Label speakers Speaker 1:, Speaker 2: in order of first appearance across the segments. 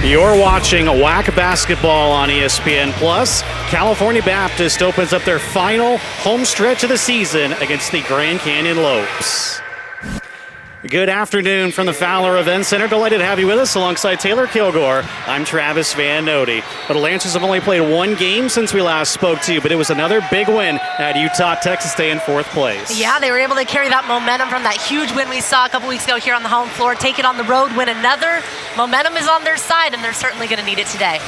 Speaker 1: You're watching WAC basketball on ESPN+. California Baptist opens up their final home stretch of the season against the Grand Canyon Lopes. Good afternoon from the Fowler Event Center. Delighted to have you with us alongside Taylor Kilgore. I'm Travis Van Nody. But the Lancers have only played one game since we last spoke to you, but it was another big win at Utah Tech to stay in fourth place.
Speaker 2: Yeah, they were able to carry that momentum from that huge win we saw a couple weeks ago here on the home floor, take it on the road, win another. Momentum is on their side, and they're certainly going to need it today.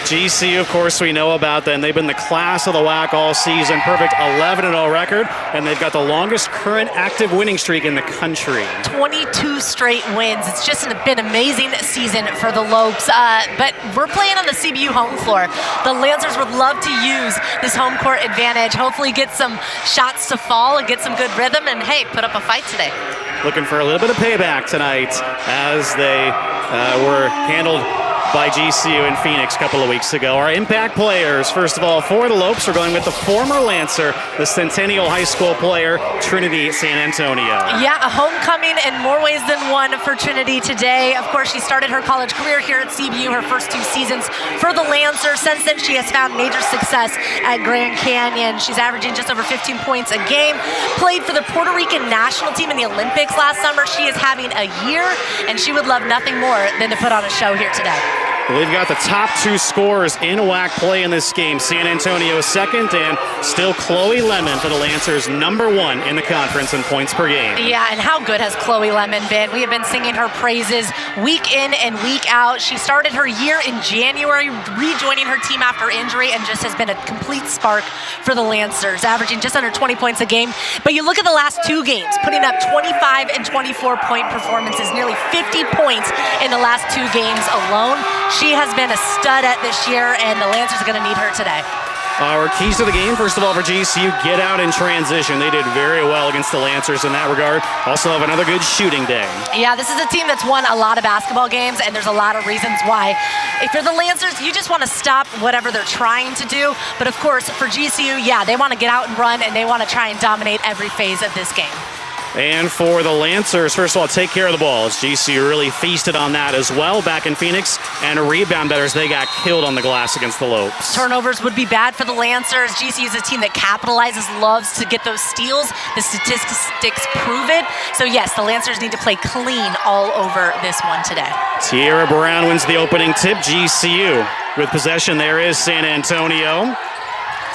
Speaker 1: GCU, of course, we know about them. They've been the class of the WAC all season. Perfect 11-0 record, and they've got the longest current active winning streak in the country.
Speaker 2: 22 straight wins. It's just been an amazing season for the Lopes. But we're playing on the Cbu home floor. The Lancers would love to use this home court advantage, hopefully get some shots to fall and get some good rhythm, and hey, put up a fight today.
Speaker 1: Looking for a little bit of payback tonight as they were handled by GCU in Phoenix a couple of weeks ago. Our impact players, first of all, for the Lopes, we're going with the former Lancer, the Centennial High School player, Trinity San Antonio.
Speaker 2: Yeah, a homecoming in more ways than one for Trinity today. Of course, she started her college career here at Cbu, her first 2 seasons for the Lancers. Since then, she has found major success at Grand Canyon. She's averaging just over 15 points a game. Played for the Puerto Rican national team in the Olympics last summer. She is having a year, and she would love nothing more than to put on a show here today.
Speaker 1: We've got the top 2 scorers in WAC play in this game. San Antonio second, and still Chloe Lemon for the Lancers, number 1 in the conference in points per game.
Speaker 2: Yeah, and how good has Chloe Lemon been? We have been singing her praises week in and week out. She started her year in January, rejoining her team after injury, and just has been a complete spark for the Lancers, averaging just under 20 points a game. But you look at the last 2 games, putting up 25 and 24-point performances, nearly 50 points in the last 2 games alone. She has been a stud at this year, and the Lancers are going to need her today.
Speaker 1: Our keys to the game, first of all, for GCU, get out in transition. They did very well against the Lancers in that regard. Also have another good shooting day. Yeah,
Speaker 2: this is a team that's won a lot of basketball games, and there's a lot of reasons why. If you're the Lancers, you just want to stop whatever they're trying to do. But of course, for GCU, yeah, they want to get out and run, and they want to try and dominate every phase of this game.
Speaker 1: And for the Lancers, first of all, take care of the ball. As GCU really feasted on that as well back in Phoenix. And rebound bettors, they got killed on the glass against the Lopes.
Speaker 2: Turnovers would be bad for the Lancers. GCU is a team that capitalizes, loves to get those steals. The statistics prove it. So yes, the Lancers need to play clean all over this one today.
Speaker 1: Tierra Brown wins the opening tip. GCU with possession. There is San Antonio.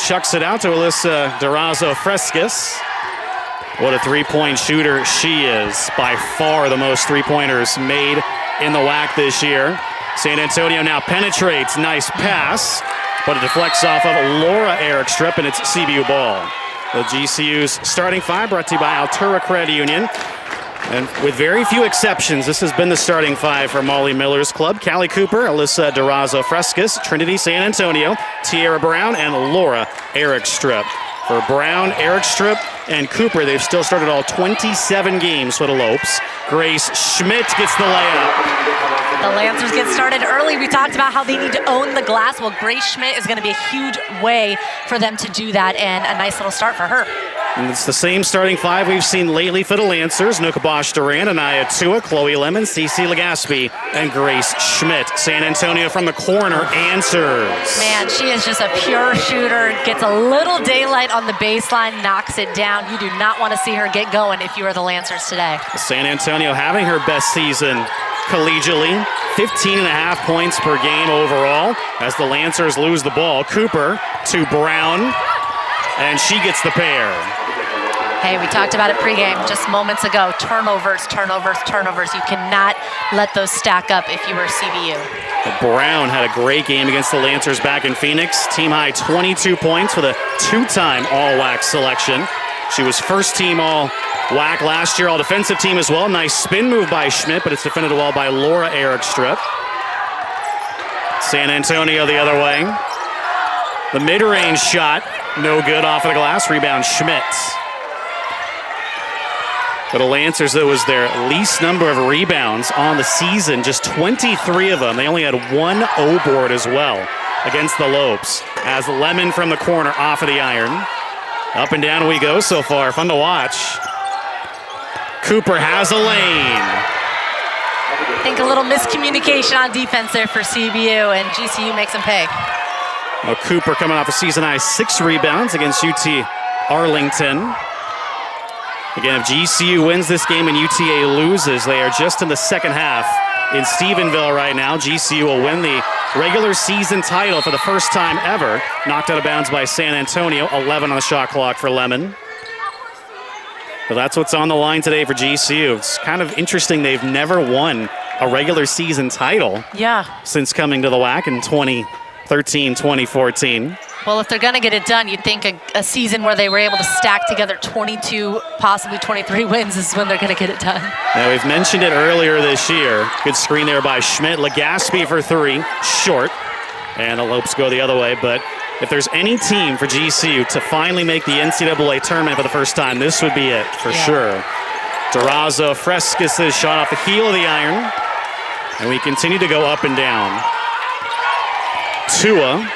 Speaker 1: Chucks it out to Alyssa Durazo-Frescas. What a three-point shooter she is. By far the most three-pointers made in the WAC this year. San Antonio now penetrates. Nice pass, but it deflects off of Laura Erikstrup, and it's Cbu ball. The GCU's starting 5 brought to you by Altura Credit Union. And with very few exceptions, this has been the starting 5 for Molly Miller's club. Callie Cooper, Alyssa Durazo-Frescas, Trinity San Antonio, Tierra Brown, and Laura Erikstrup. For Brown, Erikstrup, and Cooper, they've still started all 27 games for the Lopes. Grace Schmidt gets the layup.
Speaker 2: The Lancers get started early. We talked about how they need to own the glass. Well, Grace Schmidt is going to be a huge way for them to do that, and a nice little start for her.
Speaker 1: And it's the same starting 5 we've seen lately for the Lancers. Nuka Bosch-Durant, Anaya Tua, Chloe Lemon, Cece Legaspi, and Grace Schmidt. San Antonio from the corner answers.
Speaker 2: Man, she is just a pure shooter. Gets a little daylight on the baseline, knocks it down. You do not want to see her get going if you are the Lancers today.
Speaker 1: San Antonio having her best season collegially. 15.5 points per game overall as the Lancers lose the ball. Cooper to Brown, and she gets the pair.
Speaker 2: Hey, we talked about it pregame just moments ago. Turnovers, turnovers, turnovers. You cannot let those stack up if you were CBU.
Speaker 1: Brown had a great game against the Lancers back in Phoenix. Team high 22 points with a 2-time All-WAC selection. She was first team All-WAC last year, All-Defensive team as well. Nice spin move by Schmidt, but it's defended well by Laura Erikstrup. San Antonio the other way. The mid-range shot, no good off of the glass. Rebound Schmidt. For the Lancers, that was their least number of rebounds on the season, just 23 of them. They only had 1 O-board as well against the Lopes. As Lemon from the corner off of the iron. Up and down we go so far. Fun to watch. Cooper has a lane.
Speaker 2: I think a little miscommunication on defense there for CBU, and GCU makes them pay.
Speaker 1: Well, Cooper coming off a season-high 6 rebounds against UT Arlington. Again, if GCU wins this game and UTA loses, they are just in the second half in Stephenville right now. GCU will win the regular season title for the first time ever. Knocked out of bounds by San Antonio. 11 on the shot clock for Lemon. Well, that's what's on the line today for GCU. It's kind of interesting they've never won a regular season title since coming to the WAC in 2013, 2014.
Speaker 2: Well, if they're going to get it done, you'd think a season where they were able to stack together 22, possibly 23 wins is when they're going to get it done.
Speaker 1: Now, we've mentioned it earlier this year. Good screen there by Schmidt. Legaspi for 3, short. And the Lopes go the other way. But if there's any team for GCU to finally make the NCAA tournament for the first time, this would be it for sure. Durazo Frescas' shot off the heel of the iron. And we continue to go up and down. Tua.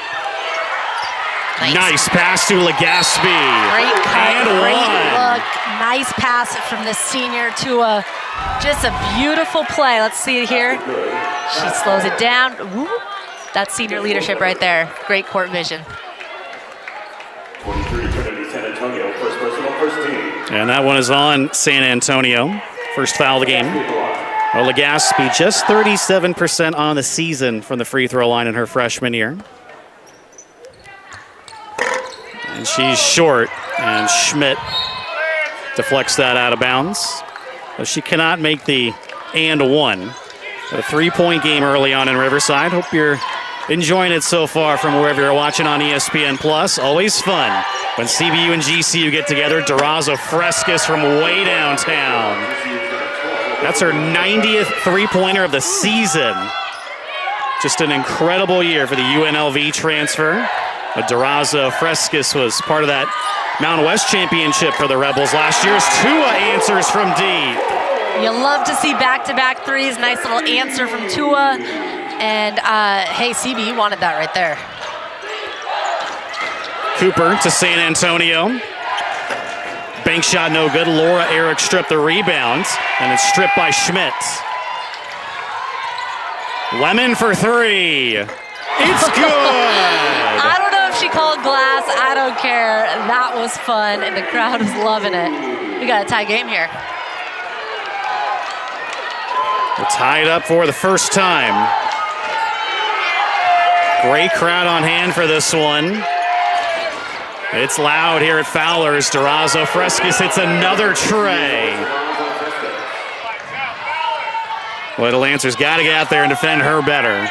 Speaker 1: Nice pass to Legaspi.
Speaker 2: Great cut,
Speaker 1: and
Speaker 2: great
Speaker 1: one.
Speaker 2: look. Nice pass from the senior to just a beautiful play. Let's see it here. She slows it down. Woo. That's senior leadership right there. Great court vision.
Speaker 3: 23 Trinity San Antonio, first personal, first team.
Speaker 1: And that one is on San Antonio. First foul of the game. Well, Legaspi just 37% on the season from the free throw line in her freshman year. And she's short, and Schmidt deflects that out of bounds. But she cannot make the and one. But a 3-point game early on in Riverside. Hope you're enjoying it so far from wherever you're watching on ESPN+. Always fun when CBU and GCU get together. Durazo Frescas from way downtown. That's her 90th three-pointer of the season. Just an incredible year for the UNLV transfer. But Durazo Frescas was part of that Mountain West championship for the Rebels last year. Tua answers from deep.
Speaker 2: You love to see back-to-back threes. Nice little answer from Tua. And, hey, CBU wanted that right there.
Speaker 1: Cooper to San Antonio. Bank shot no good. Laura Eric stripped the rebound. And it's stripped by Schmidt. Lemon for 3. It's good.
Speaker 2: I don't know if she called glass. I don't care. That was fun, and the crowd was loving it. We got a tie game here.
Speaker 1: We're tied up for the first time. Great crowd on hand for this one. It's loud here at Fowler's. Durazo Frescas hits another tray. Little Lancer's got to get out there and defend her better.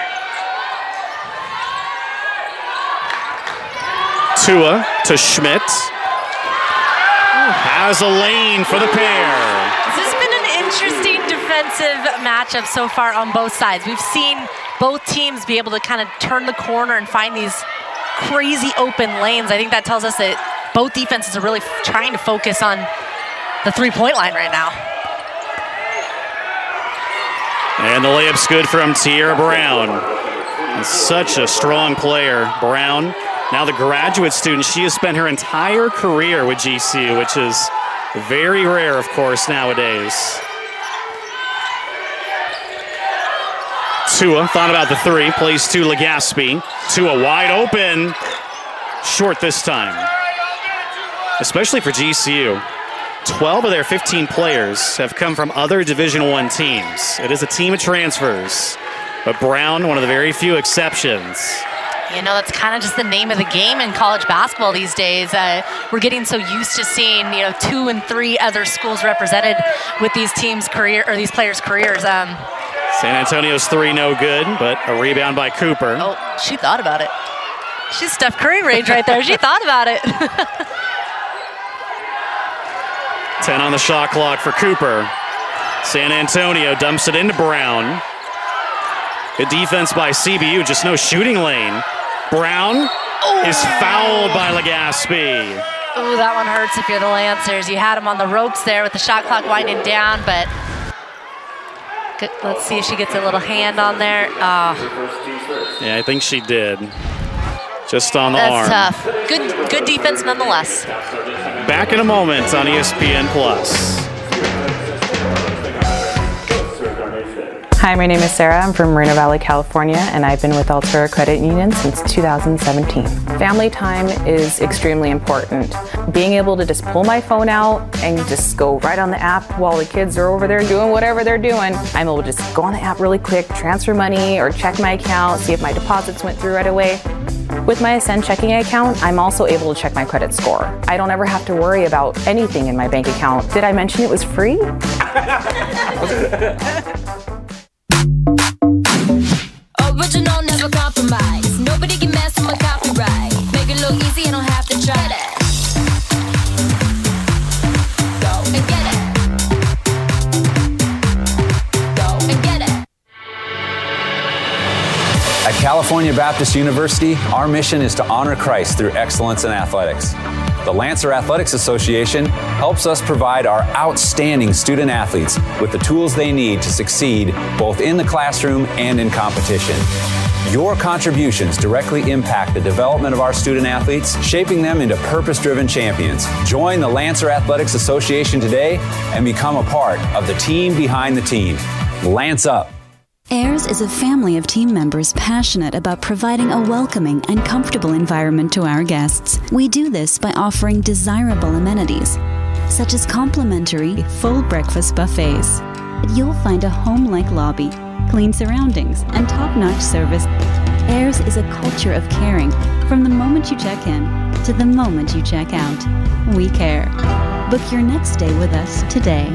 Speaker 1: Tua to Schmidt. Has a lane for the pair.
Speaker 2: This has been an interesting defensive matchup so far on both sides. We've seen both teams be able to kind of turn the corner and find these crazy open lanes. I think that tells us that both defenses are really trying to focus on the three-point line right now.
Speaker 1: And the layup's good from Tierra Brown. And such a strong player, Brown. Now the graduate student, she has spent her entire career with GCU, which is very rare, of course, nowadays. Tua thought about the 3, plays to Legaspi. Tua wide open, short this time. Especially for GCU. 12 of their 15 players have come from other Division I teams. It is a team of transfers, but Brown, one of the very few exceptions.
Speaker 2: You know, that's kind of just the name of the game in college basketball these days. We're getting so used to seeing, 2 and 3 other schools represented with these teams' career or these players' careers.
Speaker 1: San Antonio's 3 no good, but a rebound by Cooper.
Speaker 2: Oh, she thought about it. She's Steph Curry range right there. She thought about it.
Speaker 1: 10 on the shot clock for Cooper. San Antonio dumps it into Brown. Good defense by CBU, just no shooting lane. Brown is fouled by Legaspi.
Speaker 2: Ooh, that one hurts if you're the Lancers. You had him on the ropes there with the shot clock winding down, but good. Let's see if she gets a little hand on there.
Speaker 1: Yeah, I think she did. Just on the arm.
Speaker 2: That's tough. Good defense nonetheless.
Speaker 1: Back in a moment on ESPN+.
Speaker 4: Hi, my name is Sarah. I'm from Moreno Valley, California, and I've been with Altura Credit Union since 2017. Family time is extremely important. Being able to just pull my phone out and just go right on the app while the kids are over there doing whatever they're doing, I'm able to just go on the app really quick, transfer money, or check my account, see if my deposits went through right away. With my Ascend checking account, I'm also able to check my credit score. I don't ever have to worry about anything in my bank account. Did I mention it was free?
Speaker 5: Original, never compromise. Nobody can mess with my copyright. Make it look easy, I don't have to try it. Go and get it. Go and get it.
Speaker 6: At California Baptist University, our mission is to honor Christ through excellence in athletics. The Lancer Athletics Association helps us provide our outstanding student athletes with the tools they need to succeed both in the classroom and in competition. Your contributions directly impact the development of our student athletes, shaping them into purpose-driven champions. Join the Lancer Athletics Association today and become a part of the team behind the team. Lance up!
Speaker 7: AIRS is a family of team members passionate about providing a welcoming and comfortable environment to our guests. We do this by offering desirable amenities, such as complimentary full breakfast buffets. You'll find a home-like lobby, clean surroundings, and top-notch service. AIRS is a culture of caring from the moment you check in to the moment you check out. We care. Book your next stay with us today.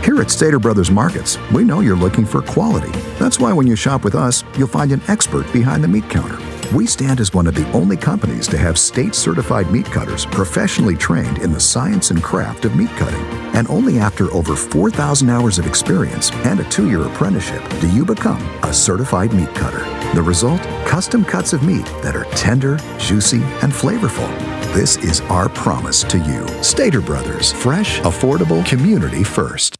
Speaker 8: Here at Stater Brothers Markets, we know you're looking for quality. That's why when you shop with us, you'll find an expert behind the meat counter. We stand as one of the only companies to have state-certified meat cutters professionally trained in the science and craft of meat cutting. And only after over 4,000 hours of experience and a 2-year apprenticeship do you become a certified meat cutter. The result? Custom cuts of meat that are tender, juicy, and flavorful. This is our promise to you. Stater Brothers, fresh, affordable, community first.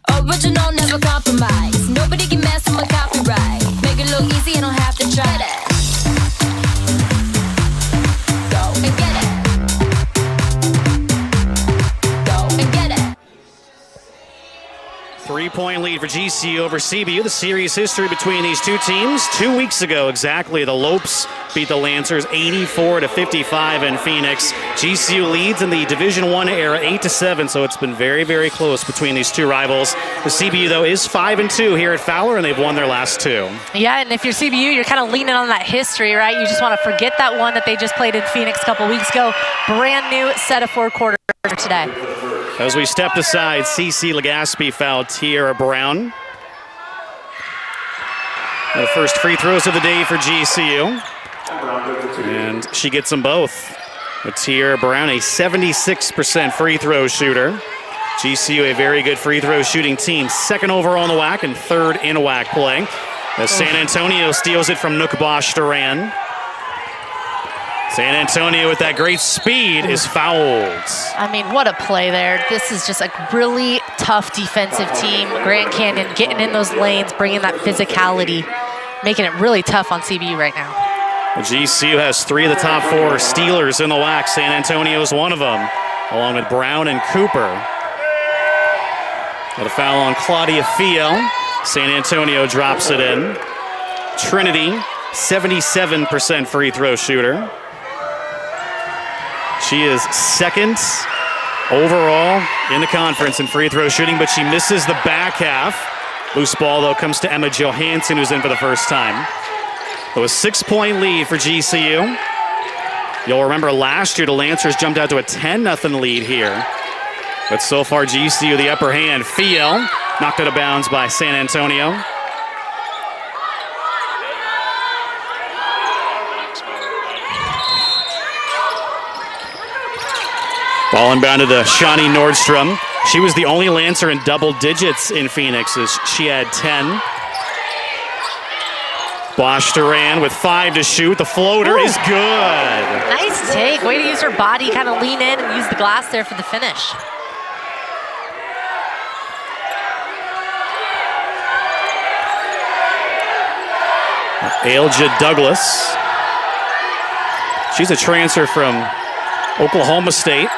Speaker 5: Original, never compromise. Nobody can mess with my copyright. Make it look easy, I don't have to try it. Go and get it. Go and get it.
Speaker 1: 3-point lead for GCU over CBU. The series history between these two teams. 2 weeks ago exactly, the Lopes beat the Lancers 84-55 in Phoenix. GCU leads in the Division I era 8-7, so it's been very, very close between these two rivals. The CBU, though, is 5-2 here at Fowler, and they've won their last two.
Speaker 2: Yeah, and if you're CBU, you're kind of leaning on that history, right? You just want to forget that one that they just played in Phoenix a couple weeks ago. Brand new set of 4 quarters today.
Speaker 1: As we stepped aside, CC Legaspi fouled Tierra Brown. The first free throws of the day for GCU. And she gets them both. With Tierra Brown, a 76% free throw shooter. GCU, a very good free throw shooting team. 2nd overall in the WAC and 3rd in WAC play. As San Antonio steals it from Nook Bosch-Duran. San Antonio with that great speed is fouled.
Speaker 2: I mean, what a play there. This is just a really tough defensive team. Grand Canyon getting in those lanes, bringing that physicality, making it really tough on CBU right now.
Speaker 1: GCU has 3 of the top 4 stealers in the WAC. San Antonio is one of them, along with Brown and Cooper. Got a foul on Claudia Fiel. San Antonio drops it in. Trinity, 77% free throw shooter. She is 2nd overall in the conference in free throw shooting, but she misses the back half. Loose ball, though, comes to Emma Johansson, who's in for the first time. It was a 6-point lead for GCU. You'll remember last year the Lancers jumped out to a 10-0 lead here. But so far, GCU the upper hand. Fiel knocked out of bounds by San Antonio. Ball inbounded to Shawnee Nordstrom. She was the only Lancer in double digits in Phoenix as she had 10. Bosch-Duran with 5 to shoot. The floater is good.
Speaker 2: Nice take. Way to use her body, kind of lean in and use the glass there for the finish.
Speaker 1: Ailja Douglas. She's a transfer from Oklahoma State.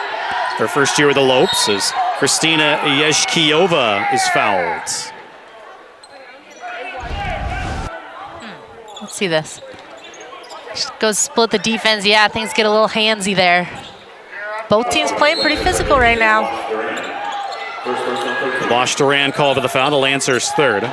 Speaker 1: Her first year with the Lopes as Kristina Yeshkiova is fouled.
Speaker 2: Let's see this. Just goes split the defense. Yeah, things get a little handsy there. Both teams playing pretty physical right now.
Speaker 1: Bosch Duran called for the foul. The Lancers third.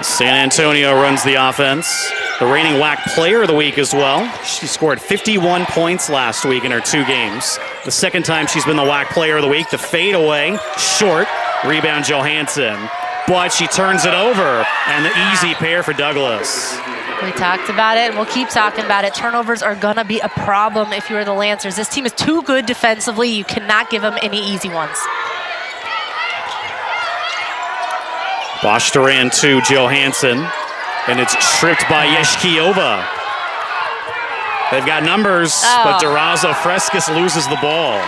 Speaker 1: San Antonio runs the offense. The reigning WAC player of the week as well. She scored 51 points last week in her 2 games. The second time she's been the WAC player of the week. The fadeaway, short, rebound Johansson. But she turns it over, and the easy pair for Douglas.
Speaker 2: We talked about it, and we'll keep talking about it. Turnovers are going to be a problem if you're the Lancers. This team is too good defensively. You cannot give them any easy ones.
Speaker 1: Bosch Duran to Johansson, and it's stripped by Yeshkiova. They've got numbers, but Durazo Frescas loses the ball.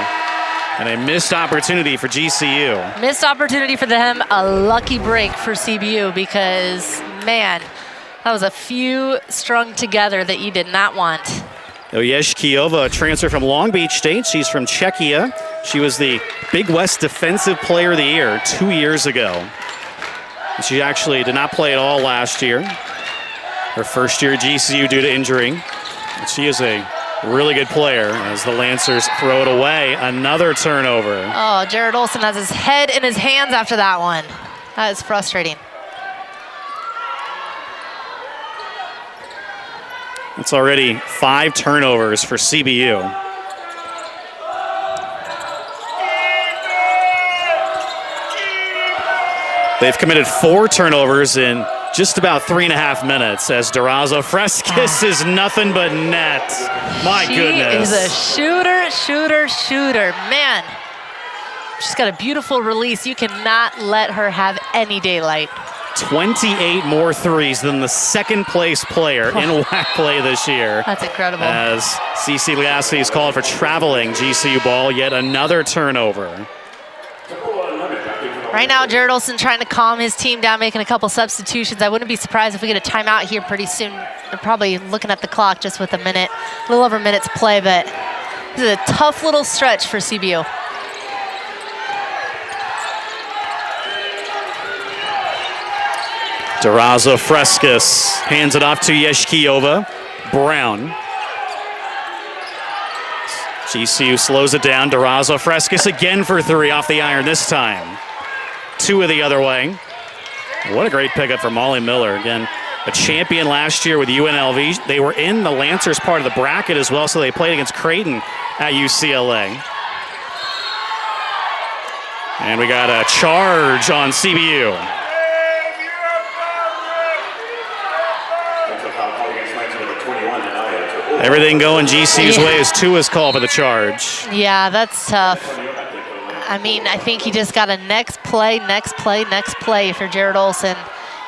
Speaker 1: And a missed opportunity for GCU.
Speaker 2: Missed opportunity for them, a lucky break for Cbu because, man, that was a few strung together that you did not want.
Speaker 1: Yeshkiova, a transfer from Long Beach State. She's from Czechia. She was the Big West Defensive Player of the Year 2 years ago. She actually did not play at all last year. Her first year at GCU due to injury. She is a really good player as the Lancers throw it away. Another turnover.
Speaker 2: Oh, Jared Olson has his head in his hands after that one. That is frustrating.
Speaker 1: It's already 5 turnovers for CBU. They've committed 4 turnovers in just about 3.5 minutes as Durazo Frescas is nothing but net. My goodness.
Speaker 2: She is a shooter. Man, she's got a beautiful release. You cannot let her have any daylight.
Speaker 1: 28 more threes than the second place player in WAC play this year.
Speaker 2: That's incredible.
Speaker 1: As CC Liassi is called for traveling GCU ball, yet another turnover.
Speaker 2: Right now, Jared Olson trying to calm his team down, making a couple substitutions. I wouldn't be surprised if we get a timeout here pretty soon. They're probably looking at the clock just with a little over a minute to play, but this is a tough little stretch for CBU.
Speaker 1: Durazo Frescas hands it off to Yeshkiova. Brown. GCU slows it down. Durazo Frescas again for 3 off the iron this time. 2 the other way. What a great pickup for Molly Miller. Again, a champion last year with UNLV. They were in the Lancers part of the bracket as well, so they played against Creighton at UCLA. And we got a charge on CBU. Everything going GCU's way as Tua's call for the charge.
Speaker 2: Yeah, that's tough. I mean, I think he just got a next play for Jared Olson.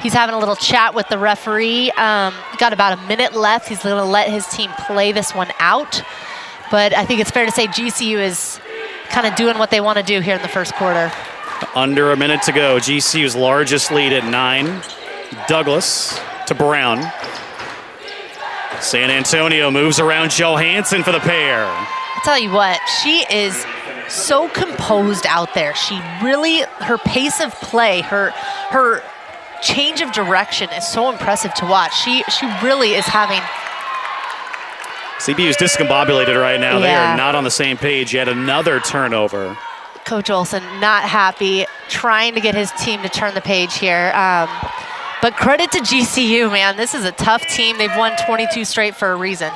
Speaker 2: He's having a little chat with the referee. Got about a minute left. He's going to let his team play this one out. But I think it's fair to say GCU is kind of doing what they want to do here in the first quarter.
Speaker 1: Under a minute to go. GCU's largest lead at 9. Douglas to Brown. San Antonio moves around Johansson for the pair.
Speaker 2: I'll tell you what, she is so composed out there. She really, her pace of play, her change of direction is so impressive to watch. She really is having.
Speaker 1: CBU is discombobulated right now. Yeah. They are not on the same page. Yet another turnover.
Speaker 2: Coach Olson not happy, trying to get his team to turn the page here. But credit to GCU, man. This is a tough team. They've won 22 straight for a reason.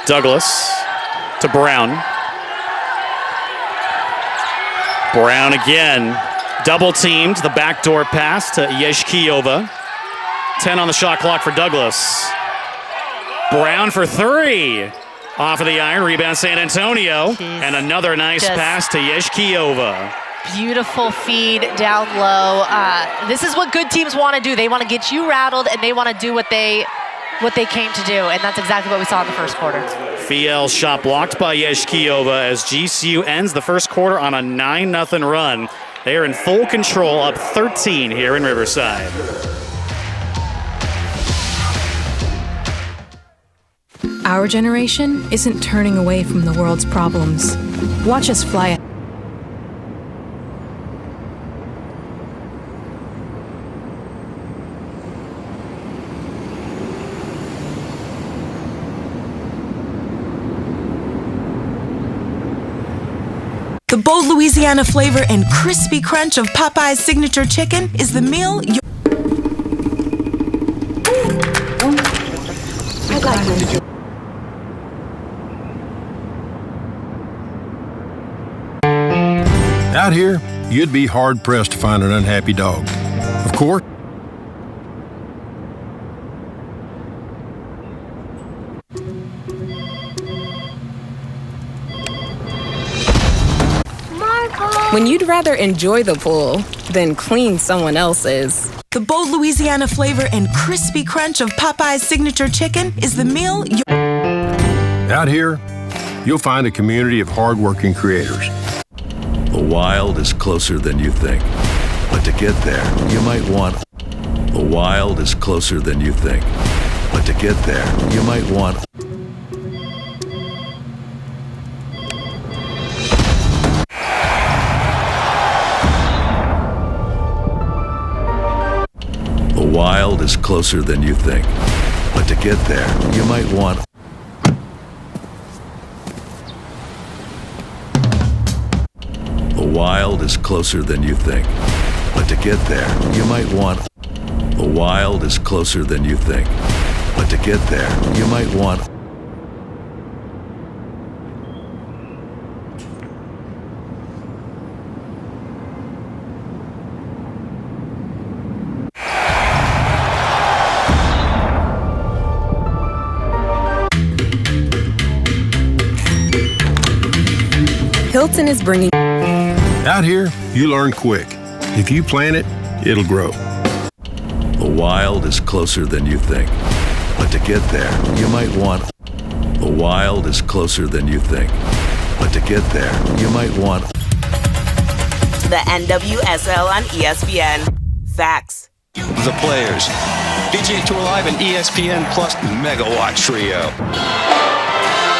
Speaker 1: Douglas to Brown. Brown again. Double teamed. The backdoor pass to Yeshkiova. 10 on the shot clock for Douglas. Brown for 3. Off of the iron. Rebound San Antonio.
Speaker 2: Jeez.
Speaker 1: And another nice pass to Yeshkiova.
Speaker 2: Beautiful feed down low. This is what good teams want to do. They want to get you rattled, and they want to do what they came to do, and that's exactly what we saw in the first quarter.
Speaker 1: Fiel shot blocked by Yeshkiova as GCU ends the first quarter on a 9-0 run. They are in full control, up 13 here in Riverside.
Speaker 9: Our generation isn't turning away from the world's problems. Watch us fly.
Speaker 10: The bold Louisiana flavor and crispy crunch of Popeye's signature chicken is the meal
Speaker 11: Out here, you'd be hard-pressed to find an unhappy dog. Of course,
Speaker 4: When you'd rather enjoy the pool than clean someone else's.
Speaker 10: The bold Louisiana flavor and crispy crunch of Popeye's signature chicken is the meal
Speaker 11: out here, you'll find a community of hard-working creators.
Speaker 12: The wild is closer than you think. But to get there, you might want... The wild is closer than you think. But to get there, you might want... The wild is closer than you think. But to get there, you might want... The wild is closer than you think. But to get there, you might want... The wild is closer than you think. But to get there, you might want...
Speaker 4: Hilton is bringing...
Speaker 11: Out here, you learn quick. If you plant it, it'll grow.
Speaker 12: The wild is closer than you think. But to get there, you might want... The wild is closer than you think. But to get there, you might want...
Speaker 13: The NWSL on ESPN. Facts.
Speaker 14: The players. PGA Tour Live and ESPN Plus Megawatt Trio.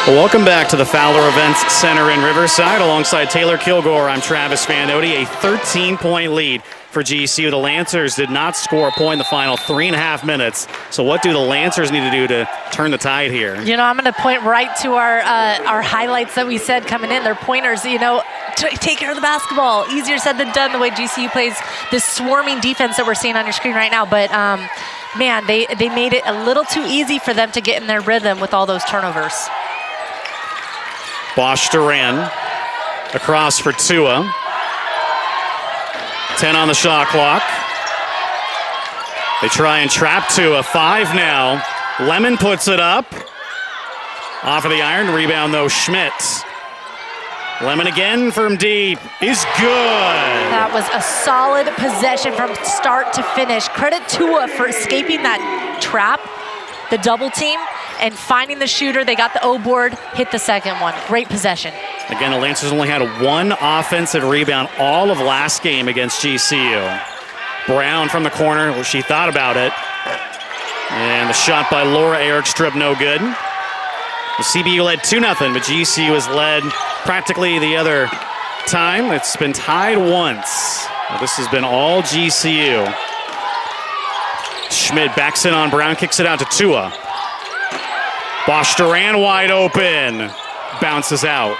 Speaker 1: Well, welcome back to the Fowler Events Center in Riverside. Alongside Taylor Kilgore, I'm Travis Van Odi. A 13-point lead for GCU. The Lancers did not score a point in the final 3.5 minutes. So what do the Lancers need to do to turn the tide here?
Speaker 2: You know, I'm going to point right to our highlights that we said coming in. They're pointers, you know, take care of the basketball. Easier said than done the way GCU plays this swarming defense that we're seeing on your screen right now. But, man, they made it a little too easy for them to get in their rhythm with all those turnovers.
Speaker 1: Bosch Duran across for Tua. 10 on the shot clock. They try and trap Tua. 5 now. Lemon puts it up. Off of the iron. Rebound, though, Schmidt. Lemon again from deep. Is good.
Speaker 2: That was a solid possession from start to finish. Credit Tua for escaping that trap, the double team, and finding the shooter. They got the O board, hit the second one. Great possession.
Speaker 1: Again, the Lancers only had one offensive rebound all of last game against GCU. Brown from the corner, well, she thought about it. And the shot by Laura Eric Strip, no good. The CBU led 2-0, but GCU has led practically the other time. It's been tied once. Well, this has been all GCU. Schmidt backs in on Brown, kicks it out to Tua. Bosch Duran wide open. Bounces out.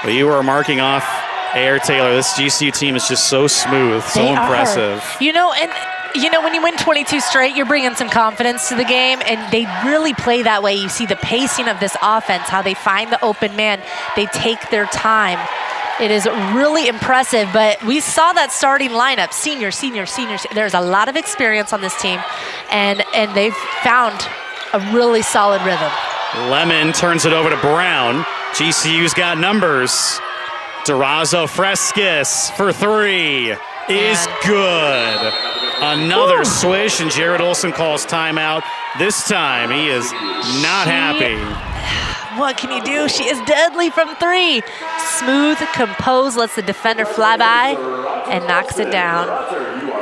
Speaker 1: Well, you were marking off Air Taylor. This GCU team is just so smooth, so impressive.
Speaker 2: You know, and you know, when you win 22 straight, you're bringing some confidence to the game, and they really play that way. You see the pacing of this offense, how they find the open man. They take their time. It is really impressive, but we saw that starting lineup, seniors. There's a lot of experience on this team, and they've found a really solid rhythm.
Speaker 1: Lemon turns it over to Brown. GCU's got numbers. Durazo Frescas for 3 is good. Another swish, and Jared Olson calls timeout. This time he is not happy.
Speaker 2: What can you do? She is deadly from 3. Smooth, composed, lets the defender fly by and knocks it down.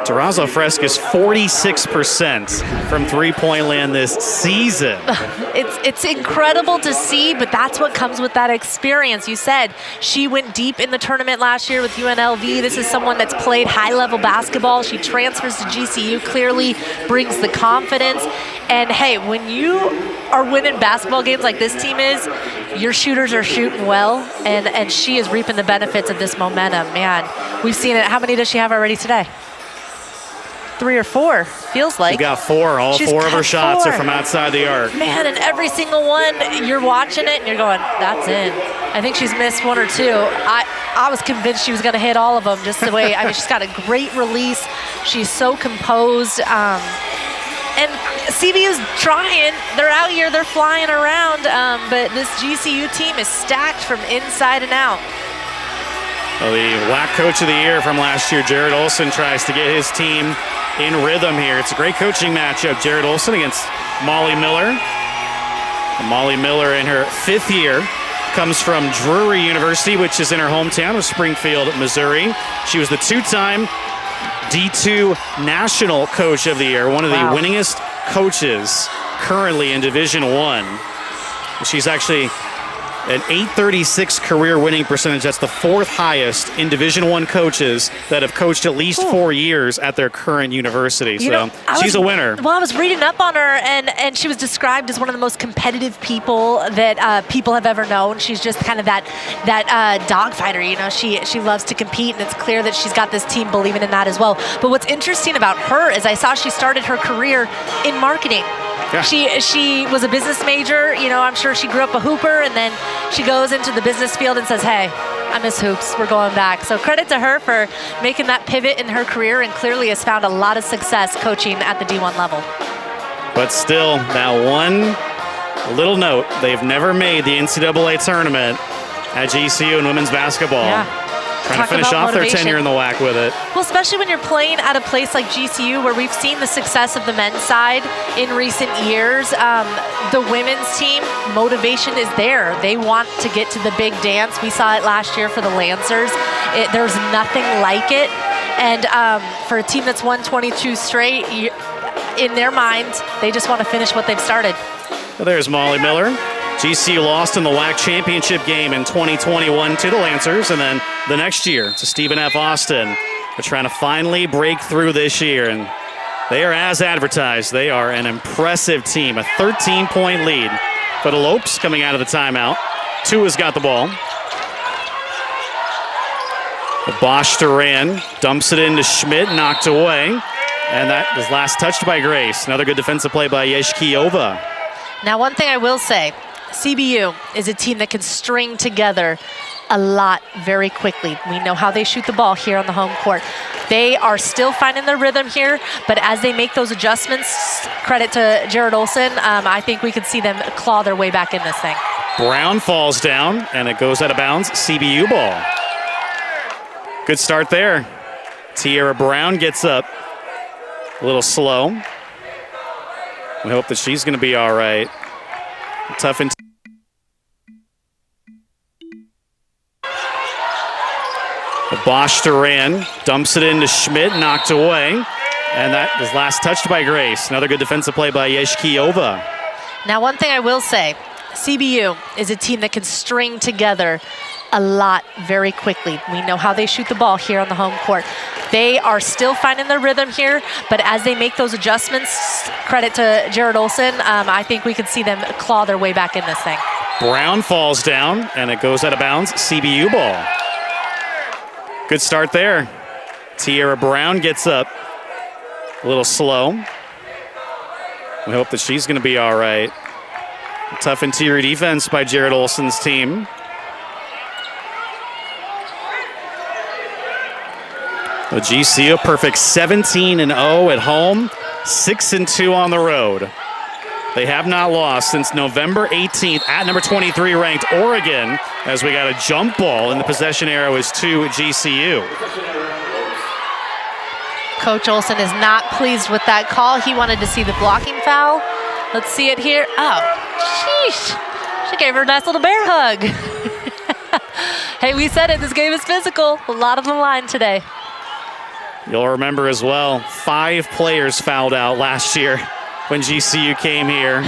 Speaker 1: Durazo Frescas 46% from three-point land this season.
Speaker 2: It's incredible to see, but that's what comes with that experience. You said she went deep in the tournament last year with UNLV. This is someone that's played high-level basketball. She transfers to GCU, clearly brings the confidence. And hey, when you are winning basketball games like this team is, your shooters are shooting well, and she is reaping the benefits of this momentum. Man, we've seen it. How many does she have already today? 3 or 4, feels like.
Speaker 1: She's got 4. All
Speaker 2: She's
Speaker 1: 4 of her
Speaker 2: got
Speaker 1: shots
Speaker 2: 4.
Speaker 1: are from outside the arc.
Speaker 2: Man, and every single one, you're watching it and you're going, that's in. I think she's missed 1 or 2. I was convinced she was going to hit all of them just the way, I mean, she's got a great release. She's so composed. And CBU's trying. They're out here, they're flying around, but this GCU team is stacked from inside and out.
Speaker 1: Well, the WAC Coach of the Year from last year, Jared Olson, tries to get his team in rhythm here. It's a great coaching matchup. Jared Olson against Molly Miller. And Molly Miller in her 5th year comes from Drury University, which is in her hometown of Springfield, Missouri. She was the 2-time D2 National Coach of the Year, one of the winningest coaches currently in Division I. She's actually an .836 career winning percentage. That's the 4th highest in Division I coaches that have coached at least 4 years at their current university. So she's a winner.
Speaker 2: Well, I was reading up on her, and she was described as one of the most competitive people that people have ever known. She's just kind of that dogfighter. You know, she loves to compete, and it's clear that she's got this team believing in that as well. But what's interesting about her is I saw she started her career in marketing. Yeah. She was a business major. You know, I'm sure she grew up a hooper, and then she goes into the business field and says, hey, I miss hoops. We're going back. So credit to her for making that pivot in her career, and clearly has found a lot of success coaching at the D1 level.
Speaker 1: But still, that one little note, they've never made the NCAA tournament at GCU in women's basketball.
Speaker 2: Yeah.
Speaker 1: Trying to finish off their tenure in the WAC with it.
Speaker 2: Well, especially when you're playing at a place like GCU, where we've seen the success of the men's side in recent years. The women's team, motivation is there. They want to get to the big dance. We saw it last year for the Lancers. There's nothing like it. And for a team that's won 22 straight, in their minds, they just want to finish what they've started.
Speaker 1: Well, there's Molly Miller. GCU lost in the WAC championship game in 2021 to the Lancers, and then the next year to Stephen F. Austin. They're trying to finally break through this year, and they are as advertised. They are an impressive team, a 13-point lead. For the Lopes coming out of the timeout. Tua's got the ball. Bosch Duran dumps it into Schmidt, knocked away, and that was last touched by Grace. Another good defensive play by Yeshkiova.
Speaker 2: Now, one thing I will say, CBU is a team that can string together a lot very quickly. We know how they shoot the ball here on the home court. They are still finding their rhythm here, but as they make those adjustments, credit to Jared Olson, I think we could see them claw their way back in this thing.
Speaker 1: Brown falls down, and it goes out of bounds. CBU ball. Good start there. Tierra Brown gets up. A little slow. We hope that she's going to be all right. Tough and Bosch Duran dumps it into Schmidt, knocked away, and that was last touched by Grace. Another good defensive play by Yeshkiova.
Speaker 2: Now, one thing I will say, CBU is a team that can string together a lot very quickly. We know how they shoot the ball here on the home court. They are still finding their rhythm here, but as they make those adjustments, credit to Jared Olson, I think we could see them claw their way back in this thing.
Speaker 1: Brown falls down, and it goes out of bounds. CBU ball. Good start there. Tierra Brown gets up. A little slow. We hope that she's going to be all right. Tough interior defense by Jared Olson's team. The GCU perfect 17-0 at home, 6-2 on the road. They have not lost since November 18th at number 23 ranked Oregon, as we got a jump ball, and the possession arrow is to GCU.
Speaker 2: Coach Olson is not pleased with that call. He wanted to see the blocking foul. Let's see it here. Oh, sheesh. She gave her a nice little bear hug. Hey, we said it. This game is physical. A lot of the line today.
Speaker 1: You'll remember as well, 5 players fouled out last year when GCU came here.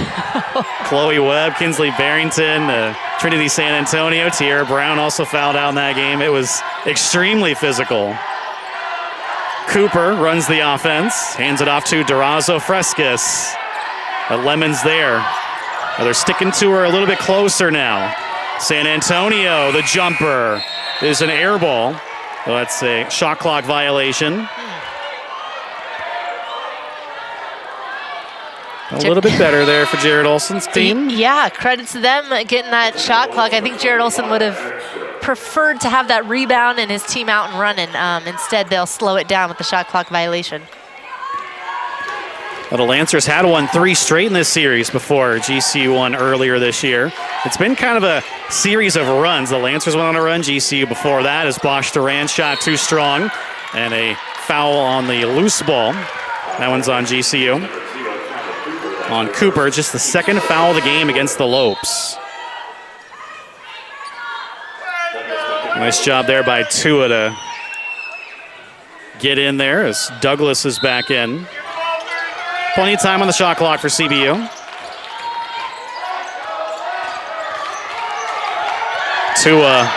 Speaker 1: Chloe Webb, Kinsley Barrington, Trinity San Antonio, Tierra Brown also fouled out in that game. It was extremely physical. Cooper runs the offense, hands it off to Durazo Frescas. Lemon's there. They're sticking to her a little bit closer now. San Antonio, the jumper, is an air ball. That's a shot clock violation. A little bit better there for Jared Olson's team.
Speaker 2: Yeah, credit to them getting that shot clock. I think Jared Olson would have preferred to have that rebound and his team out and running. Instead, they'll slow it down with the shot clock violation.
Speaker 1: Well, the Lancers had won 3 straight in this series before GCU won earlier this year. It's been kind of a series of runs. The Lancers went on a run, GCU before that as Bosch Duran shot too strong, and a foul on the loose ball. That one's on GCU. On Cooper, just the 2nd foul of the game against the Lopes. Nice job there by Tua to get in there as Douglas is back in. Plenty of time on the shot clock for CBU. Tua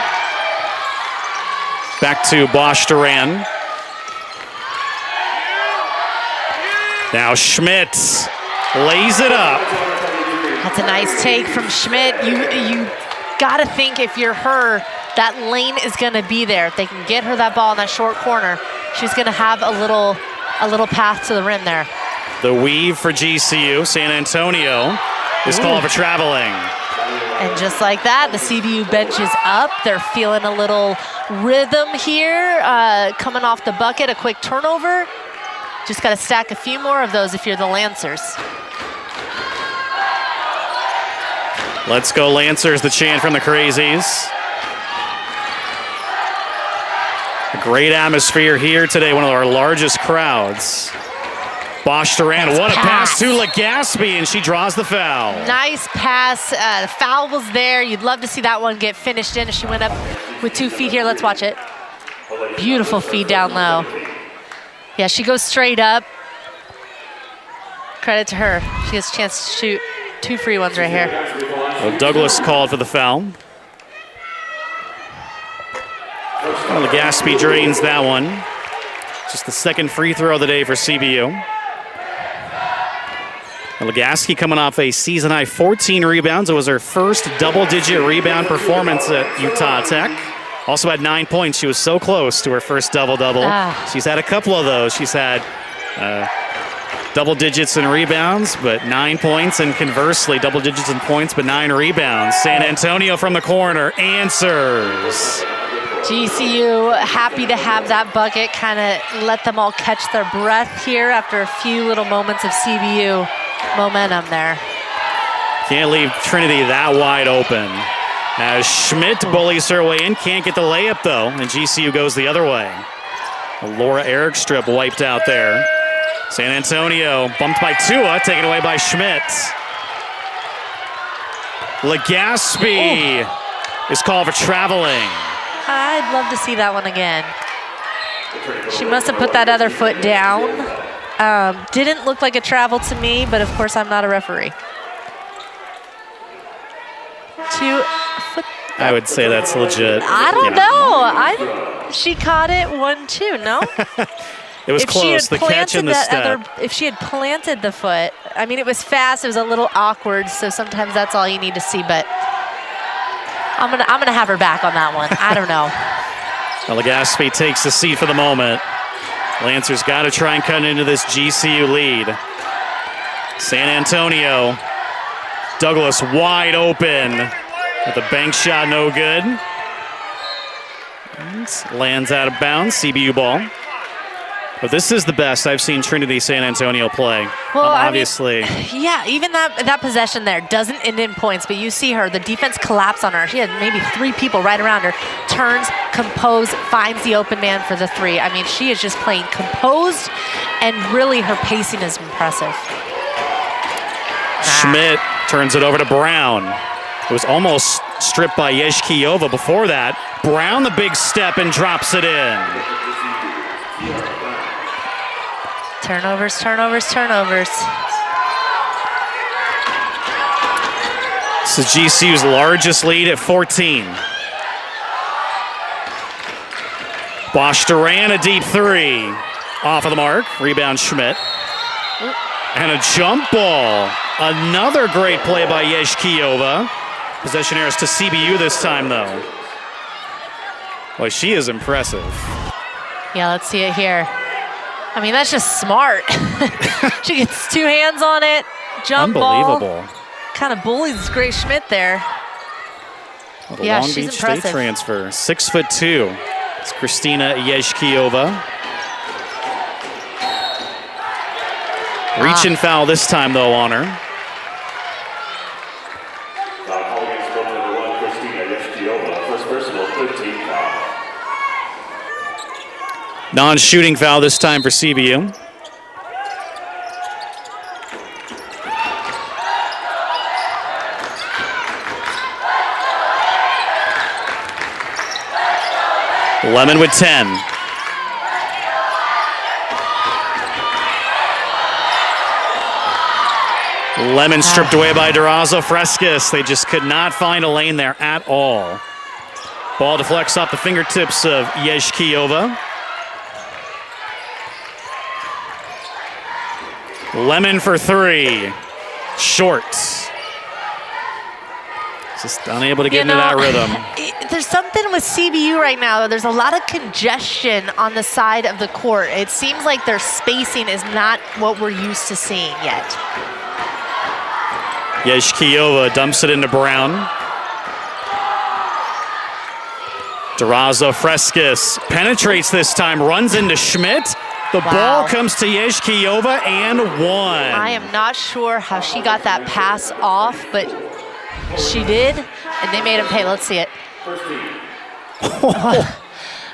Speaker 1: back to Bosch Duran. Now Schmidt lays it up.
Speaker 2: That's a nice take from Schmidt. You got to think if you're her, that lane is going to be there. If they can get her that ball in that short corner, she's going to have a little path to the rim there.
Speaker 1: The weave for GCU. San Antonio is called for traveling.
Speaker 2: And just like that, the CBU bench is up. They're feeling a little rhythm here. Coming off the bucket, a quick turnover. Just got to stack a few more of those if you're the Lancers.
Speaker 1: Let's go Lancers, the chant from the Crazies. A great atmosphere here today, one of our largest crowds. Bosch Duran, what a pass to Legaspi, and she draws the foul.
Speaker 2: Nice pass. The foul was there. You'd love to see that one get finished in. She went up with 2 feet here. Let's watch it. Beautiful feed down low. Yeah, she goes straight up. Credit to her. She has a chance to shoot 2 free ones right here.
Speaker 1: Well, Douglas called for the foul. Well, Legaspi drains that one. Just the 2nd free throw of the day for CBU. Legaspi coming off a season-high 14 rebounds. It was her first double-digit rebound performance at Utah Tech. Also had 9 points. She was so close to her first double-double. She's had a couple of those. She's had double digits in rebounds, but 9 points, and conversely, double digits in points, but 9 rebounds. San Antonio from the corner answers.
Speaker 2: GCU happy to have that bucket, kind of let them all catch their breath here after a few little moments of CBU momentum there.
Speaker 1: Can't leave Trinity that wide open. As Schmidt bullies her way in, can't get the layup though, and GCU goes the other way. A Laura Eric strip wiped out there. San Antonio bumped by Tua, taken away by Schmidt. Legaspi is called for traveling.
Speaker 2: I'd love to see that one again. She must have put that other foot down. Didn't look like a travel to me, but of course I'm not a referee. 2 foot.
Speaker 1: I would say that's legit.
Speaker 2: I don't know. She caught it 1-2, no?
Speaker 1: It was close, the catch and the step.
Speaker 2: If she had planted the foot, I mean, it was fast, it was a little awkward, so sometimes that's all you need to see, but I'm gonna have her back on that one. I don't know.
Speaker 1: Well, Legaspi takes the seat for the moment. Lancers got to try and cut into this GCU lead. San Antonio, Douglas wide open with a bank shot, no good. And lands out of bounds, CBU ball. But this is the best I've seen Trinity San Antonio play.
Speaker 2: Well,
Speaker 1: obviously.
Speaker 2: Yeah, even that possession there doesn't end in points, but you see her, the defense collapse on her. She had maybe 3 people right around her. Turns, composed, finds the open man for the 3. I mean, she is just playing composed, and really her pacing is impressive.
Speaker 1: Schmidt turns it over to Brown. It was almost stripped by Yeshkiova before that. Brown the big step and drops it in.
Speaker 2: Turnovers, turnovers, turnovers.
Speaker 1: This is GCU's largest lead at 14. Bosch Duran, a deep three. Off of the mark. Rebound Schmidt. And a jump ball. Another great play by Yezhkiyova. Possession errors to CBU this time, though. Boy, she is impressive.
Speaker 2: Yeah, let's see it here. I mean, that's just smart. She gets two hands on it. Jump
Speaker 1: Unbelievable.
Speaker 2: ball. Kind of bullies Grace Schmidt there.
Speaker 1: Well, the
Speaker 2: Yeah,
Speaker 1: Long
Speaker 2: she's
Speaker 1: Beach
Speaker 2: impressive.
Speaker 1: State transfer. 6'2". It's Christina Yezhkiyova. Reach and foul this time, though, on her.
Speaker 3: Foul call against goal number 1, Christina Yezhkiyova. First personal, 15 foul.
Speaker 1: Non-shooting foul this time for CBU. Lemon with 10. Lemon stripped away by Durazo Frescas. They just could not find a lane there at all. Ball deflects off the fingertips of Yezhkiyova. Lemon for three. Short. Just unable to get into that rhythm.
Speaker 2: There's something with CBU right now. There's a lot of congestion on the side of the court. It seems like their spacing is not what we're used to seeing yet.
Speaker 1: Yezhkiyova dumps it into Brown. Durazo Frescas penetrates this time, runs into Schmidt. The ball comes to Yezhkiyova and one.
Speaker 2: I am not sure how she got that pass off, but she did, and they made him pay. Let's see it.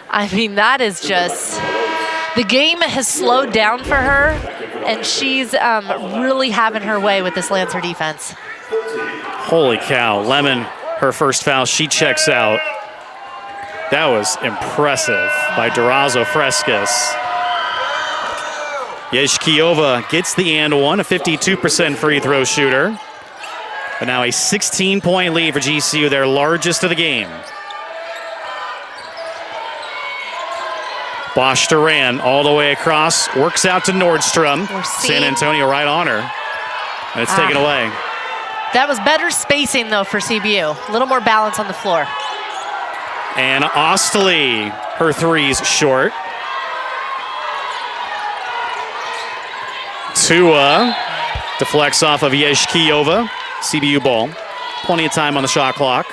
Speaker 2: I mean, that is just... The game has slowed down for her, and she's really having her way with this Lancer defense.
Speaker 1: Holy cow. Lemon, her first foul, she checks out. That was impressive by Durazo Frescas. Yezhkiyova gets the and one, a 52% free throw shooter. But now a 16-point lead for GCU, their largest of the game. Bosch Duran all the way across, works out to Nordstrom. San Antonio right on her. And it's taken away.
Speaker 2: That was better spacing, though, for CBU. A little more balance on the floor.
Speaker 1: And Ostley, her three's short. Tua deflects off of Yezhkiyova. CBU ball. Plenty of time on the shot clock.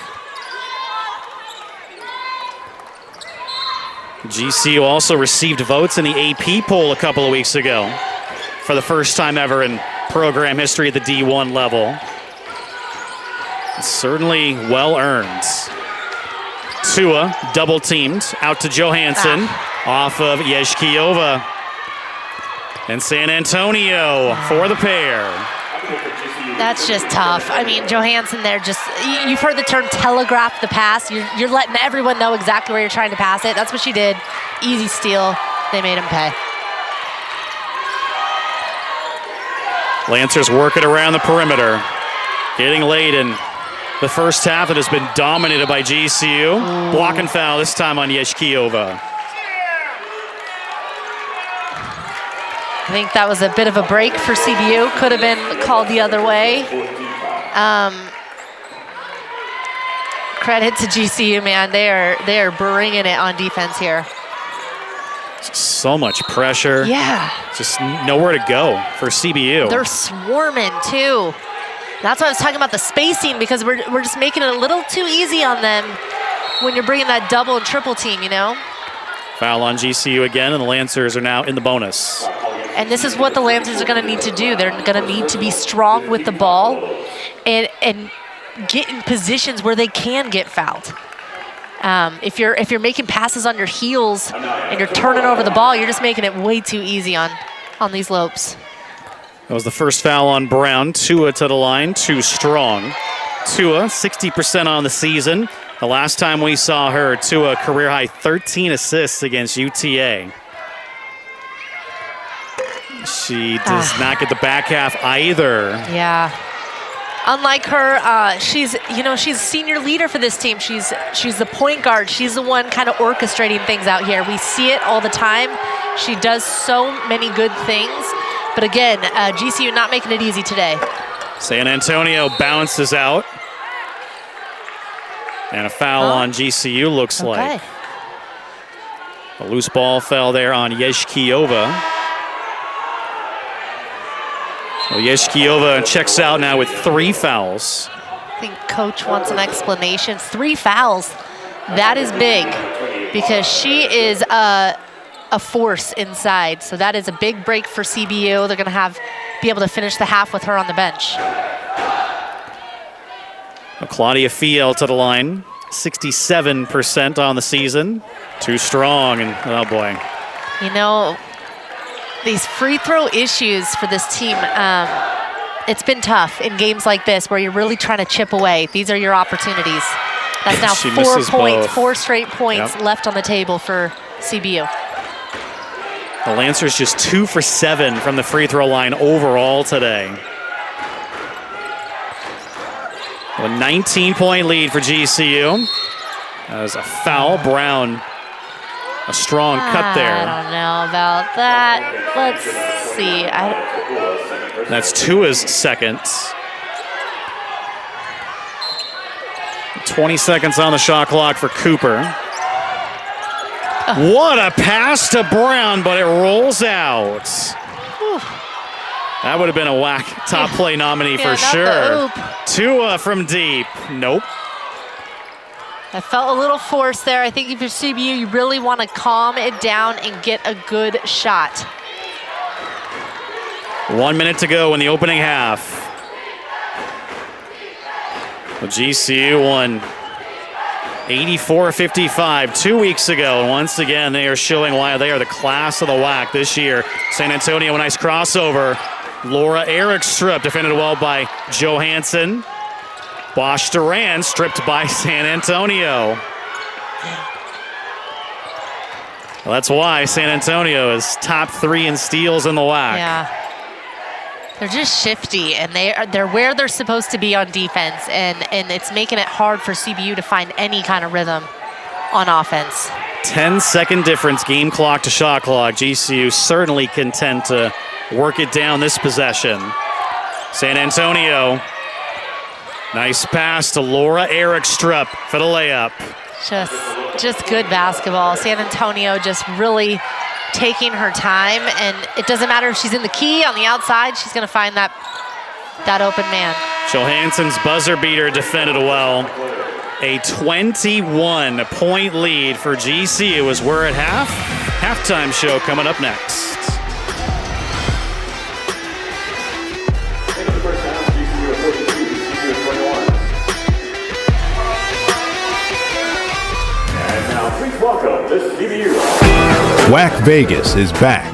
Speaker 1: GCU also received votes in the AP poll a couple of weeks ago for the first time ever in program history at the D1 level. It's certainly well earned. Tua double teamed out to Johansson off of Yezhkiyova. And San Antonio for the pair.
Speaker 2: That's just tough. I mean, Johansson there just, you've heard the term telegraph the pass. You're letting everyone know exactly where you're trying to pass it. That's what she did. Easy steal. They made him pay.
Speaker 1: Lancers working around the perimeter. Getting late in the first half that has been dominated by GCU. Block and foul this time on Yezhkiyova.
Speaker 2: I think that was a bit of a break for CBU. Could have been called the other way. Credit to GCU, man. They are bringing it on defense here.
Speaker 1: So much pressure.
Speaker 2: Yeah.
Speaker 1: Just nowhere to go for CBU.
Speaker 2: They're swarming, too. That's why I was talking about the spacing, because we're just making it a little too easy on them when you're bringing that double and triple team, you know?
Speaker 1: Foul on GCU again, and the Lancers are now in the bonus.
Speaker 2: And this is what the Lancers are going to need to do. They're going to need to be strong with the ball and get in positions where they can get fouled. If you're making passes on your heels and you're turning over the ball, you're just making it way too easy on these lopes.
Speaker 1: That was the first foul on Brown. Tua to the line, too strong. Tua, 60% on the season. The last time we saw her, Tua, career high 13 assists against UTA. She does not get the back half either.
Speaker 2: Yeah. Unlike her, she's senior leader for this team. She's the point guard. She's the one kind of orchestrating things out here. We see it all the time. She does so many good things. But again, GCU not making it easy today.
Speaker 1: San Antonio bounces out. And a foul on GCU looks like. A loose ball fell there on Yeshkiova. Well, Yeshkiova checks out now with 3 fouls.
Speaker 2: I think coach wants an explanation. 3 fouls. That is big because she is a force inside. So that is a big break for CBU. They're going to be able to finish the half with her on the bench.
Speaker 1: Well, Claudia Fiel to the line. 67% on the season. Too strong, and oh boy.
Speaker 2: You know, these free throw issues for this team, it's been tough in games like this where you're really trying to chip away. These are your opportunities. That's now 4 points, 4 straight points left on the table for CBU.
Speaker 1: The Lancers just 2 for 7 from the free throw line overall today. A 19-point lead for GCU. As a foul, Brown, a strong cut there.
Speaker 2: I don't know about that. Let's see.
Speaker 1: That's Tua's second. 20 seconds on the shot clock for Cooper. What a pass to Brown, but it rolls out. That would have been a whack top play nominee for sure. Tua from deep. Nope.
Speaker 2: I felt a little force there. I think if you're CBU, you really want to calm it down and get a good shot.
Speaker 1: 1 minute to go in the opening half. Well, GCU won 84-55 2 weeks ago. And once again, they are showing why they are the class of the WAC this year. San Antonio, a nice crossover. Laura Erikstrup defended well by Johansson. Bosch Duran stripped by San Antonio. Well, that's why San Antonio is top 3 in steals in the WAC.
Speaker 2: Yeah. They're just shifty, and they're where they're supposed to be on defense, and it's making it hard for CBU to find any kind of rhythm on offense.
Speaker 1: 10-second difference, game clock to shot clock. GCU certainly content to work it down this possession. San Antonio, nice pass to Laura Erikstrup for the layup.
Speaker 2: Just good basketball. San Antonio just really taking her time, and it doesn't matter if she's in the key on the outside, she's going to find that open man.
Speaker 1: Johansson's buzzer beater defended well. A 21-point lead for GCU as we're at halftime show coming up next.
Speaker 15: WAC Vegas is back.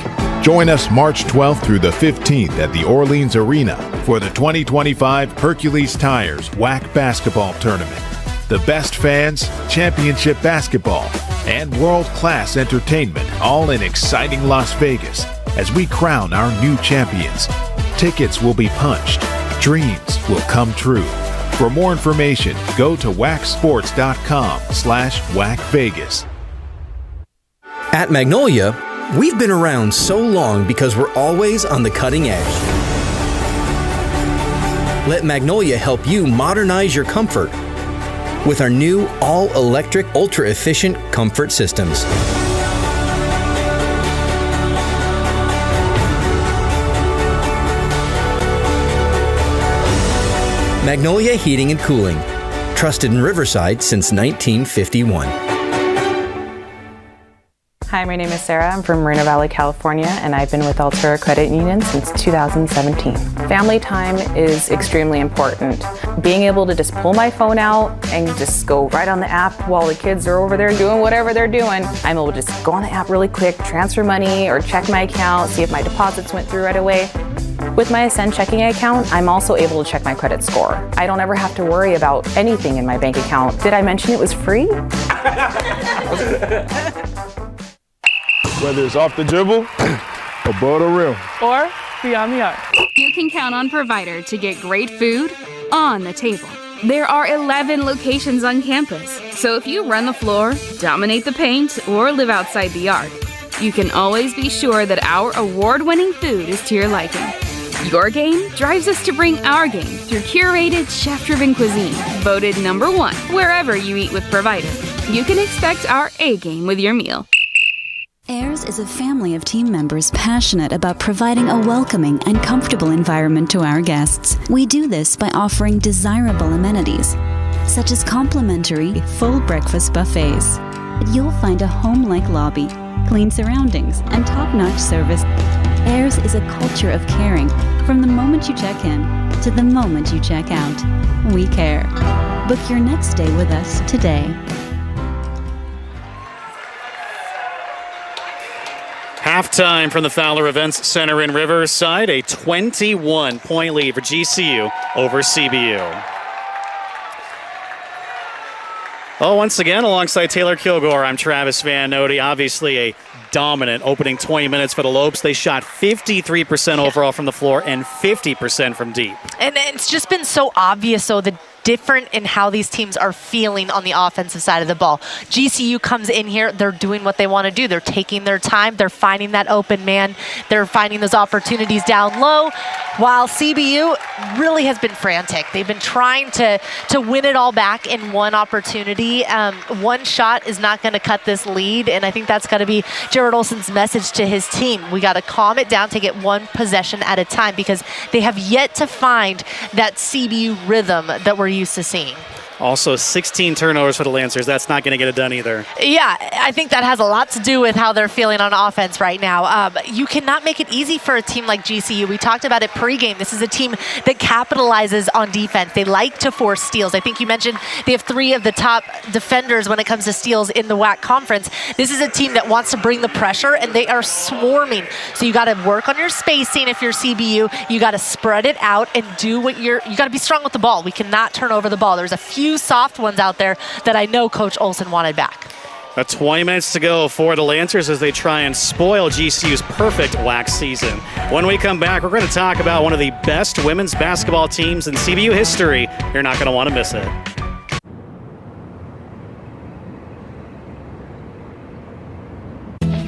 Speaker 15: Join us March 12th through the 15th at the Orleans Arena for the 2025 Hercules Tires WAC Basketball Tournament. The best fans, championship basketball, and world-class entertainment all in exciting Las Vegas as we crown our new champions. Tickets will be punched. Dreams will come true. For more information, go to wacsports.com/WACVegas.
Speaker 16: At Magnolia, we've been around so long because we're always on the cutting edge. Let Magnolia help you modernize your comfort with our new all-electric, ultra-efficient comfort systems. Magnolia Heating and Cooling, trusted in Riverside since 1951.
Speaker 4: Hi, my name is Sarah. I'm from Moreno Valley, California, and I've been with Altura Credit Union since 2017. Family time is extremely important. Being able to just pull my phone out and just go right on the app while the kids are over there doing whatever they're doing, I'm able to just go on the app really quick, transfer money, or check my account, see if my deposits went through right away. With my Ascend checking account, I'm also able to check my credit score. I don't ever have to worry about anything in my bank account. Did I mention it was free?
Speaker 17: Whether it's off the dribble,
Speaker 15: above the rim,
Speaker 17: or beyond the arc.
Speaker 18: You can count on Provider to get great food on the table. There are 11 locations on campus, so if you run the floor, dominate the paint, or live outside the arc, you can always be sure that our award-winning food is to your liking. Your game drives us to bring our game through curated, chef-driven cuisine, voted #1 wherever you eat with Provider. You can expect our A-game with your meal.
Speaker 7: Ayers is a family of team members passionate about providing a welcoming and comfortable environment to our guests. We do this by offering desirable amenities, such as complimentary full breakfast buffets. You'll find a home-like lobby, clean surroundings, and top-notch service. Ayers is a culture of caring from the moment you check in to the moment you check out. We care. Book your next stay with us today.
Speaker 1: Halftime from the Fowler Events Center in Riverside, a 21-point lead for GCU over CBU. Oh, once again, alongside Taylor Kilgore, I'm Travis Van Nody. Obviously a dominant opening 20 minutes for the Lopes. They shot 53% overall from the floor and 50% from deep.
Speaker 2: And it's just been so obvious, so the different in how these teams are feeling on the offensive side of the ball. GCU comes in here, they're doing what they want to do. They're taking their time, they're finding that open man, they're finding those opportunities down low, while CBU really has been frantic. They've been trying to win it all back in one opportunity. One shot is not going to cut this lead, and I think that's got to be Jared Olson's message to his team. We got to calm it down, take it one possession at a time, because they have yet to find that CBU rhythm that we're used to seeing.
Speaker 1: Also 16 turnovers for the Lancers. That's not going to get it done either.
Speaker 2: Yeah, I think that has a lot to do with how they're feeling on offense right now. You cannot make it easy for a team like GCU. We talked about it pregame. This is a team that capitalizes on defense. They like to force steals. I think you mentioned they have 3 of the top defenders when it comes to steals in the WAC conference. This is a team that wants to bring the pressure, and they are swarming. So you got to work on your spacing if you're CBU. You got to spread it out and do what you got to be strong with the ball. We cannot turn over the ball. There's a few soft ones out there that I know Coach Olson wanted back.
Speaker 1: 20 minutes to go for the Lancers as they try and spoil GCU's perfect WAC season. When we come back, we're going to talk about one of the best women's basketball teams in CBU history. You're not going to want to miss it.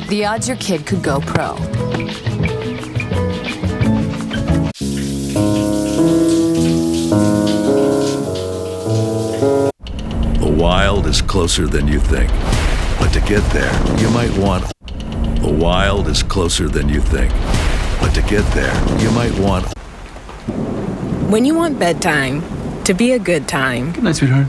Speaker 19: The odds your kid could go pro.
Speaker 12: The wild is closer than you think. But to get there, you might want... The wild is closer than you think. But to get there, you might want...
Speaker 9: When you want bedtime to be a good time.
Speaker 20: Good night, sweetheart.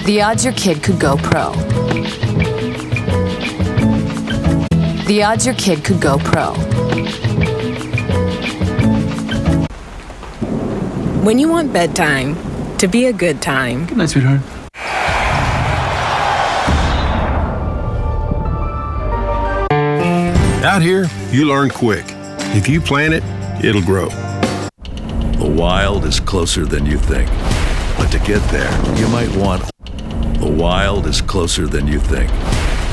Speaker 19: The odds your kid could go pro. The odds your kid could go pro.
Speaker 9: When you want bedtime to be a good time.
Speaker 20: Good night, sweetheart.
Speaker 11: Out here, you learn quick. If you plant it, it'll grow.
Speaker 12: The wild is closer than you think. But to get there, you might want... The wild is closer than you think.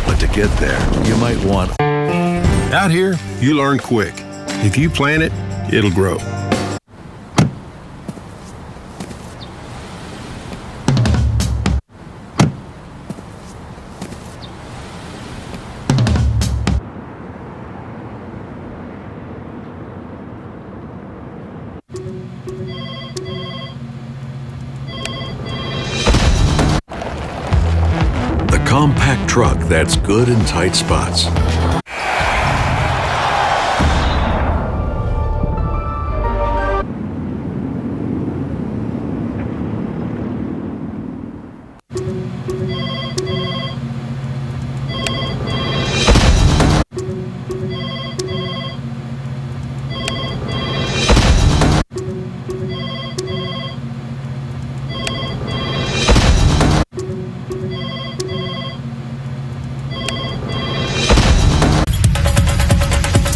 Speaker 12: But to get there, you might want...
Speaker 11: Out here, you learn quick. If you plant it, it'll grow.
Speaker 12: Compact truck that's good in tight spots.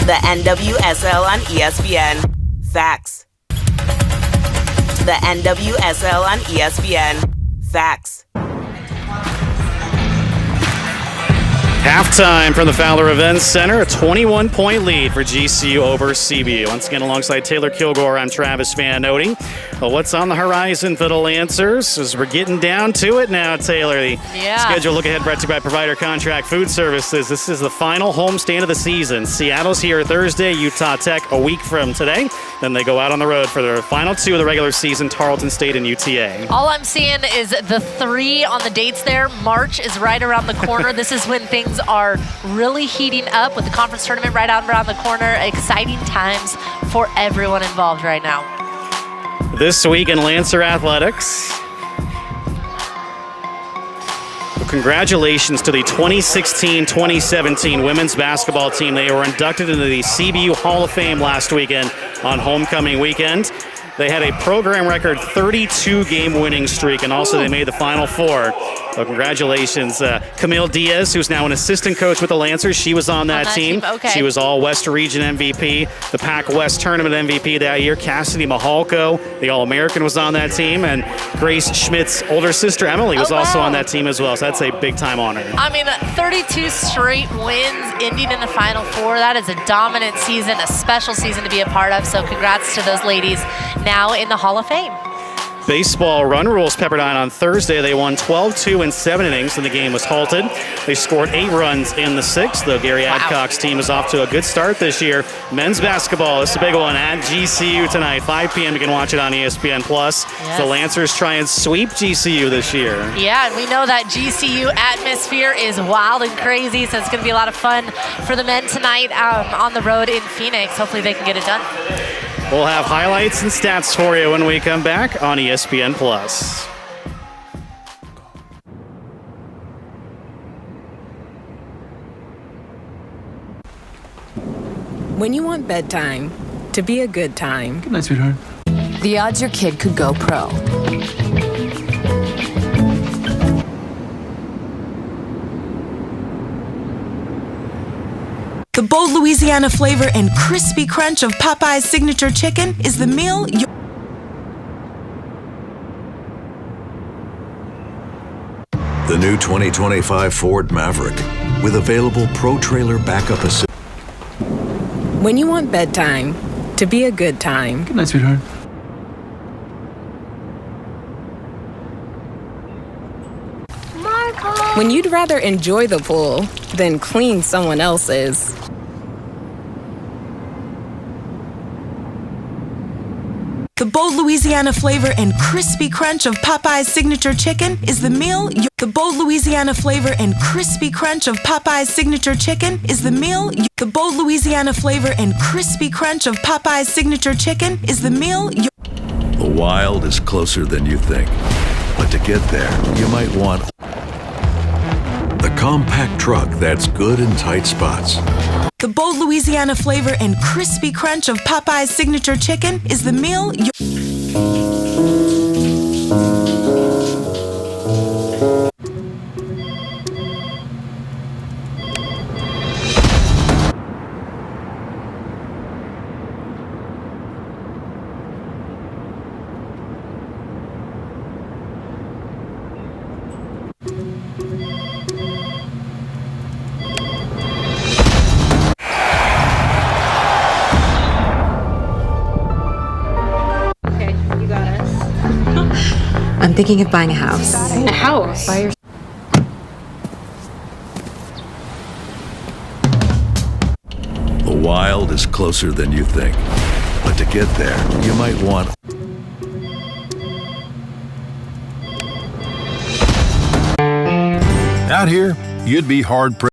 Speaker 13: The NWSL on ESPN. Facts. The NWSL on ESPN. Facts.
Speaker 1: Halftime from the Fowler Events Center, a 21-point lead for GCU over Cbu. Once again, alongside Taylor Kilgore, I'm Travis Van Noting. Well, what's on the horizon for the Lancers as we're getting down to it now, Taylor? The schedule look ahead brought to you by Provider Contract Food Services. This is the final homestand of the season. Seattle's here Thursday, Utah Tech a week from today. Then they go out on the road for their final two of the regular season, Tarleton State and UTA.
Speaker 2: All I'm seeing is the 3 on the dates there. March is right around the corner. This is when things are really heating up with the conference tournament right out around the corner. Exciting times for everyone involved right now.
Speaker 1: This week in Lancer Athletics, well, congratulations to the 2016-2017 women's basketball team. They were inducted into the Cbu Hall of Fame last weekend on homecoming weekend. They had a program record 32-game winning streak, and also they made the Final Four. So congratulations. Camille Diaz, who's now an assistant coach with the Lancers, she was on that team.
Speaker 2: Okay.
Speaker 1: She was All-West Region MVP, the Pac West Tournament MVP that year. Cassidy Mahalko, the All-American, was on that team, and Grace Schmidt's older sister, Emily, was also on that team as well, so that's a big-time honor.
Speaker 2: I mean, 32 straight wins ending in the Final Four. That is a dominant season, a special season to be a part of, so congrats to those ladies now in the Hall of Fame.
Speaker 1: Baseball run rules Pepperdine on Thursday. They won 12-2 in 7 innings, and the game was halted. They scored 8 runs in the 6th, though Gary Adcock's team is off to a good start this year. Men's basketball, this is a big one at GCU tonight, 5 p.m. You can watch it on ESPN+. Yes. The Lancers try and sweep GCU this year. Yeah,
Speaker 2: and we know that GCU atmosphere is wild and crazy, so it's going to be a lot of fun for the men tonight on the road in Phoenix. Hopefully they can get it done.
Speaker 1: We'll have highlights and stats for you when we come back on ESPN+.
Speaker 20: When you want bedtime to be a good time.
Speaker 19: Good night, sweetheart. The odds your kid could go pro.
Speaker 10: The bold Louisiana flavor and crispy crunch of Popeye's signature chicken is the meal you...
Speaker 12: The new 2025 Ford Maverick with available Pro Trailer backup assist.
Speaker 20: When you want bedtime to be a good time.
Speaker 19: Good night, sweetheart.
Speaker 20: When you'd rather enjoy the pool than clean someone else's.
Speaker 10: The bold Louisiana flavor and crispy crunch of Popeye's signature chicken is the meal you... The bold Louisiana flavor and crispy crunch of Popeye's signature chicken is the meal you... The bold Louisiana flavor and crispy crunch of Popeye's signature chicken is the meal you...
Speaker 12: The wild is closer than you think. But to get there, you might want the compact truck that's good in tight spots.
Speaker 10: The bold Louisiana flavor and crispy crunch of Popeye's signature chicken is the meal you...
Speaker 21: I'm thinking of buying a house.
Speaker 22: A house?
Speaker 21: Buy your...
Speaker 12: The wild is closer than you think. But to get there, you might want
Speaker 11: Out here, you'd be hard pressed.